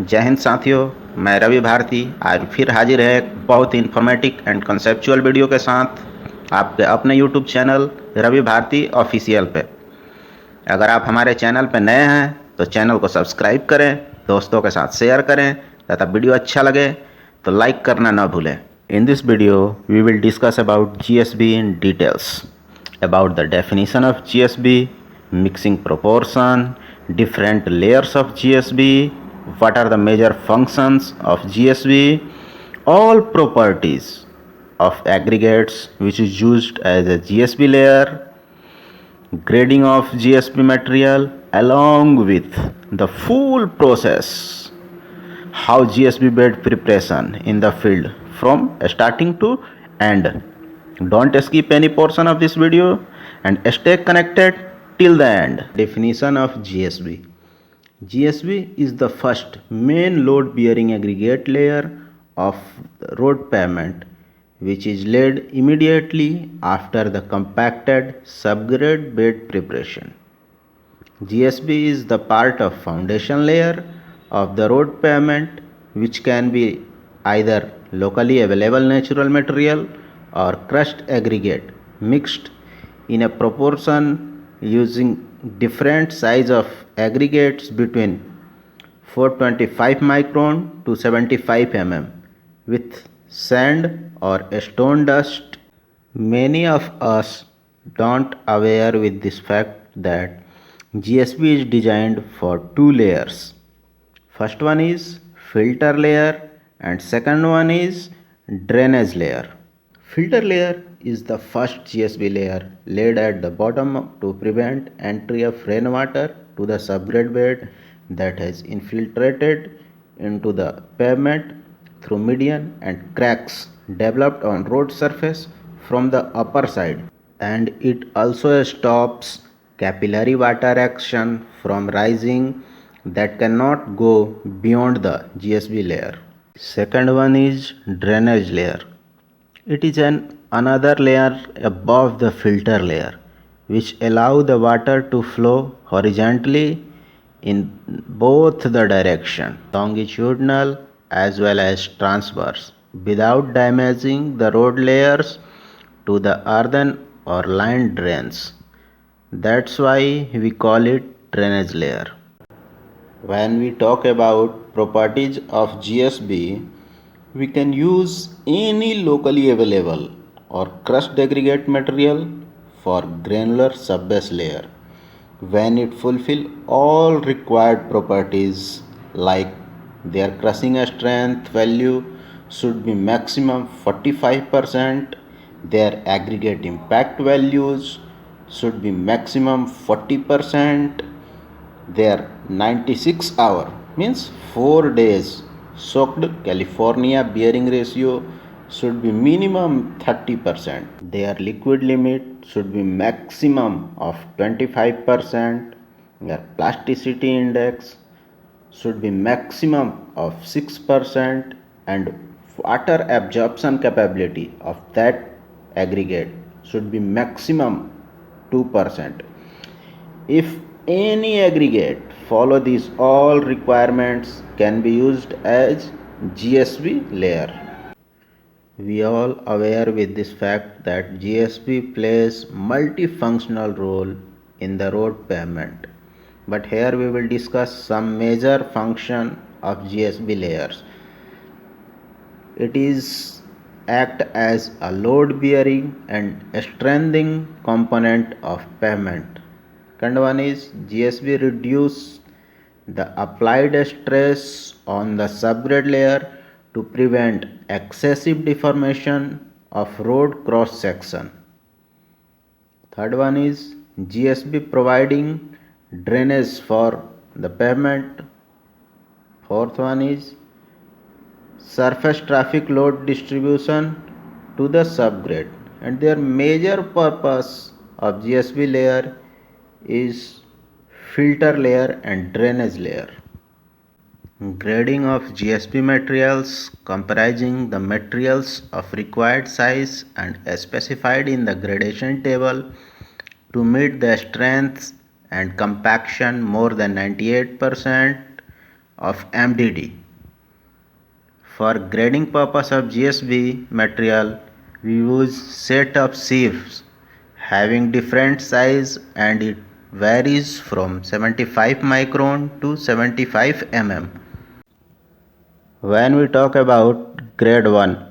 जय हिंद साथियों, मैं रवि भारती आज फिर हाजिर है एक बहुत ही इन्फॉर्मेटिव एंड कंसेप्चुअल वीडियो के साथ आपके अपने YouTube channel Ravi Bharti official पे। अगर आप हमारे चैनल पे नए हैं तो चैनल को सब्सक्राइब करें, दोस्तों के साथ शेयर करें तथा वीडियो अच्छा लगे तो लाइक करना ना भूलें। In this video, we will discuss about GSB in details, about the definition of GSB, mixing proportion, different layers of GSB, what are the major functions of GSB, all properties of aggregates which is used as a GSB layer, grading of GSB material along with the full process how GSB bed preparation in the field from starting to end. Don't skip any portion of this video and stay connected till the end. Definition of GSB. GSB is the first main load bearing aggregate layer of the road pavement which is laid immediately after the compacted subgrade bed preparation. GSB is the part of foundation layer of the road pavement which can be either locally available natural material or crushed aggregate mixed in a proportion using different size of aggregates between 425 micron to 75 mm with sand or stone dust. Many of us don't aware with this fact that GSB is designed for two layers. First one is filter layer and second one is drainage layer. Filter layer is the first GSB layer laid at the bottom to prevent entry of rainwater to the subgrade bed that has infiltrated into the pavement through median and cracks developed on road surface from the upper side, and it also stops capillary water action from rising that cannot go beyond the GSB layer. Second one is drainage layer. It is another layer above the filter layer which allow the water to flow horizontally in both the direction, longitudinal as well as transverse, without damaging the road layers to the earthen or lined drains. That's why we call it drainage layer. When we talk about properties of GSB, we can use any locally available or crushed aggregate material for granular subbase layer when it fulfill all required properties like their crushing strength value should be maximum 45%, their aggregate impact values should be maximum 40%, their 96 hour means 4 days soaked California bearing ratio should be minimum 30%. Their liquid limit should be maximum of 25%. Their plasticity index should be maximum of 6%, and water absorption capability of that aggregate should be maximum 2%. If any aggregate follow these all requirements can be used as GSB layer. We all aware with this fact that GSB plays multifunctional role in the road pavement. But here we will discuss some major function of GSB layers. It is act as a load bearing and strengthening component of pavement. Second one is GSB reduce the applied stress on the subgrade layer to prevent excessive deformation of road cross section. Third one is GSB providing drainage for the pavement. Fourth one is surface traffic load distribution to the subgrade, and their major purpose of GSB layer is filter layer and drainage layer. Grading of GSB materials comprising the materials of required size and specified in the gradation table to meet the strength and compaction more than 98% of MDD. For grading purpose of GSB material, we use set of sieves having different size, and it varies from 75 micron to 75 mm. When we talk about grade 1,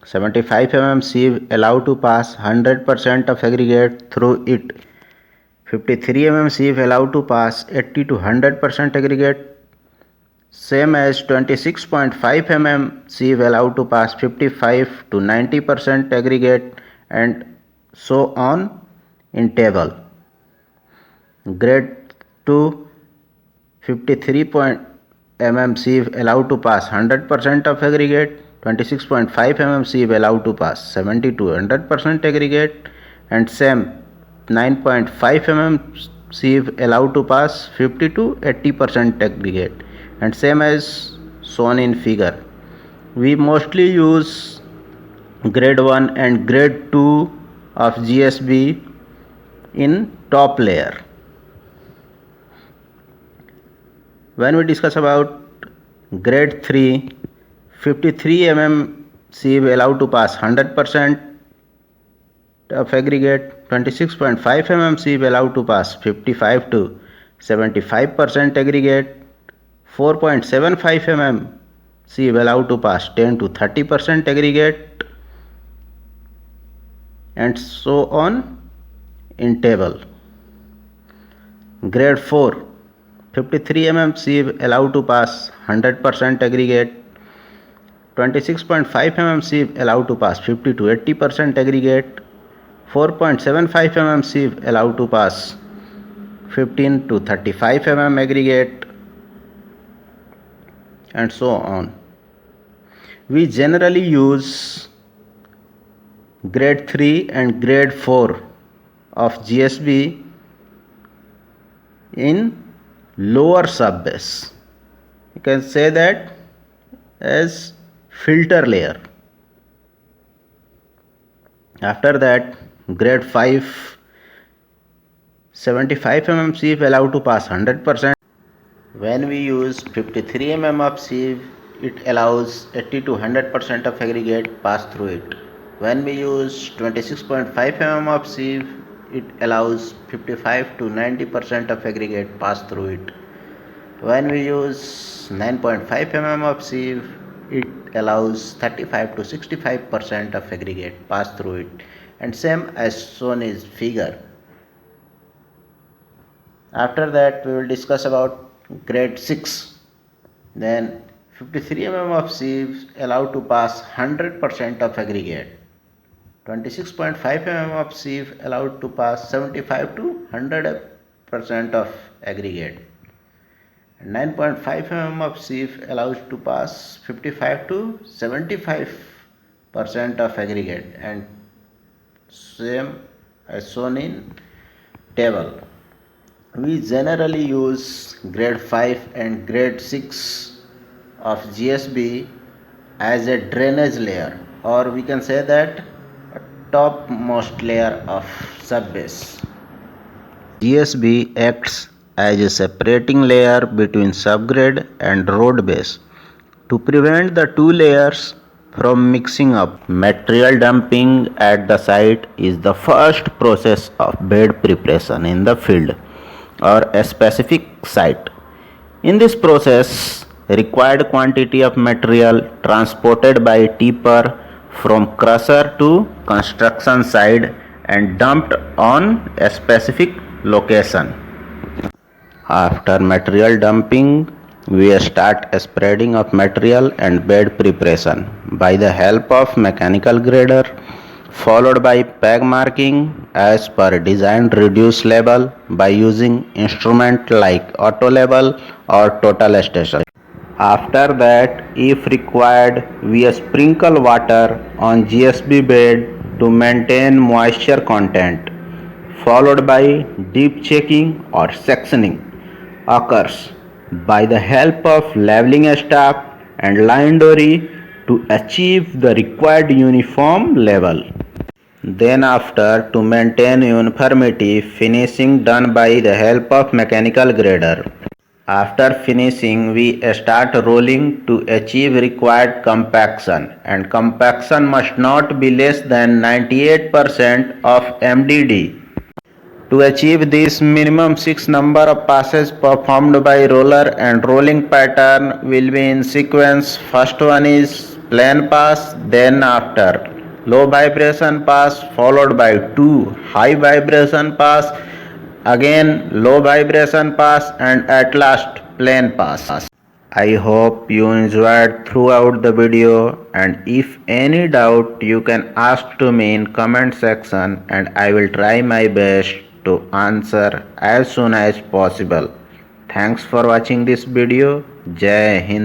75 mm sieve allow to pass 100% of aggregate through it. 53 mm sieve allow to pass 80 to 100% aggregate. Same as 26.5 mm sieve allow to pass 55 to 90% aggregate, and so on in table. Grade 2, 53 mm sieve allow to pass 100% of aggregate. 26.5 mm sieve allow to pass 70 to 100% aggregate, and same 9.5 mm sieve allow to pass 50 to 80% aggregate, and same as shown in figure. We mostly use grade 1 and grade 2 of GSB in top layer. When we discuss about grade 3, 53 mm sieve allow to pass 100% of aggregate. 26.5 mm sieve allow to pass 55 to 75% aggregate. 4.75 mm sieve allow to pass 10 to 30% aggregate, and so on in table. Grade 4, 53 mm sieve allow to pass 100% aggregate. 26.5 mm sieve allow to pass 50 to 80% aggregate. 4.75 mm sieve allow to pass 15 to 35 mm aggregate, and so on. We generally use grade 3 and grade 4 of GSB in lower sub-base. You can say that as filter layer. After that, grade 5, 75 mm sieve allow to pass 100%. When we use 53 mm of sieve, it allows 80 to 100% of aggregate pass through it. When we use 26.5 mm of sieve, it allows 55 to 90% of aggregate pass through it. When we use 9.5 mm of sieve, it allows 35 to 65% of aggregate pass through it, and same as shown in figure. After that, we will discuss about grade 6. Then 53 mm of sieve allow to pass 100% of aggregate. 26.5 mm of sieve allowed to pass 75 to 100% of aggregate. 9.5 mm of sieve allows to pass 55 to 75% of aggregate, and same as shown in table. We generally use grade 5 and grade 6 of GSB as a drainage layer, or we can say that a topmost layer of subbase. GSB acts as a separating layer between subgrade and road base to prevent the two layers from mixing up. Material dumping at the site is the first process of bed preparation in the field or a specific site. In this process, required quantity of material transported by tipper from crusher to construction site and dumped on a specific location. After material dumping, we start spreading of material and bed preparation by the help of mechanical grader, followed by peg marking as per design reduce level by using instrument like auto level or total station. After that, if required, we sprinkle water on GSB bed to maintain moisture content, followed by deep checking or sectioning occurs by the help of leveling staff and line dory to achieve the required uniform level. Then after, to maintain uniformity, finishing done by the help of mechanical grader. After finishing, we start rolling to achieve required compaction, and compaction must not be less than 98% of MDD. To achieve this, minimum 6 number of passes performed by roller and rolling pattern will be in sequence. First one is plain pass, then after low vibration pass followed by 2 high vibration pass, again low vibration pass, and at last plain pass. I hope you enjoyed throughout the video, and if any doubt you can ask to me in comment section and I will try my best to answer as soon as possible. Thanks for watching this video. Jai Hind.